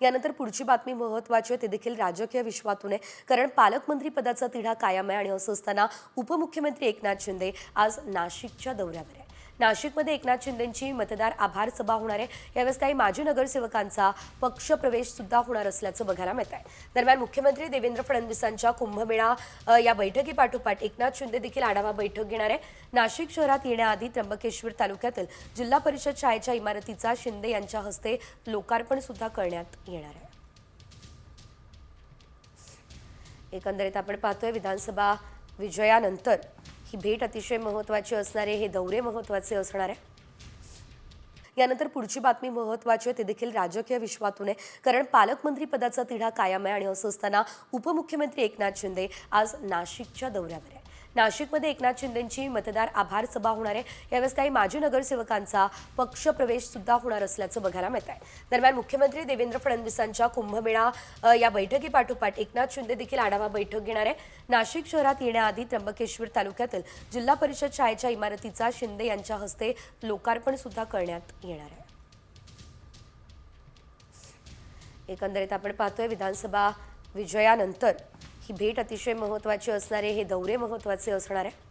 यानंतर पुढची बातमी महत्त्वाची आहे, ते देखील राजकीय विश्वातून आहे. कारण पालकमंत्री पदाचा तिढा कायम आहे आणि असं असताना उपमुख्यमंत्री एकनाथ शिंदे आज नाशिकच्या दौऱ्यावर आहे. नाशिकमध्ये एकनाथ शिंदेंची मतदार आभार सभा होणार आहे. यावेळेस काही माजी नगरसेवकांचा पक्षप्रवेश सुद्धा होणार असल्याचं बघायला मिळत आहे. दरम्यान मुख्यमंत्री देवेंद्र फडणवीसांच्या कुंभमेळा या बैठकीपाठोपाठ एकनाथ शिंदे देखील आढावा बैठक घेणार आहे. नाशिक शहरात येण्याआधी त्र्यंबकेश्वर तालुक्यातील जिल्हा परिषद शाळेच्या इमारतीचा शिंदे यांच्या हस्ते लोकार्पण सुद्धा करण्यात येणार आहे. एकंदरीत आपण पाहतोय विधानसभा विजयानंतर ही भेट अतिशय महत्त्वाची असणार आहे, हे दौरे महत्त्वाचे असणार आहे. यानंतर पुढची बातमी महत्त्वाची आहे, ते देखील राजकीय विश्वातून आहे. कारण पालकमंत्री पदाचा तिढा कायम आहे आणि असं असताना उपमुख्यमंत्री एकनाथ शिंदे आज नाशिकच्या दौऱ्यावर आहे. नाशिकमध्ये एकनाथ शिंदेंची मतदार आभार सभा होणार आहे. यावेळेस काही माजी नगरसेवकांचा पक्षप्रवेश सुद्धा होणार असल्याचं बघायला मिळत आहे. दरम्यान मुख्यमंत्री देवेंद्र फडणवीसांच्या कुंभमेळा या बैठकीपाठोपाठ एकनाथ शिंदे देखील आढावा बैठक घेणार आहे. नाशिक शहरात येण्याआधी त्र्यंबकेश्वर तालुक्यातील जिल्हा परिषद शाळेच्या इमारतीचा शिंदे यांच्या हस्ते लोकार्पण सुद्धा करण्यात येणार आहे. एकंदरीत आपण पाहतोय विधानसभा विजयानंतर ही भेट अतिशय महत्त्वाची असणार आहे, हे दौरे महत्त्वाचे असणार आहे.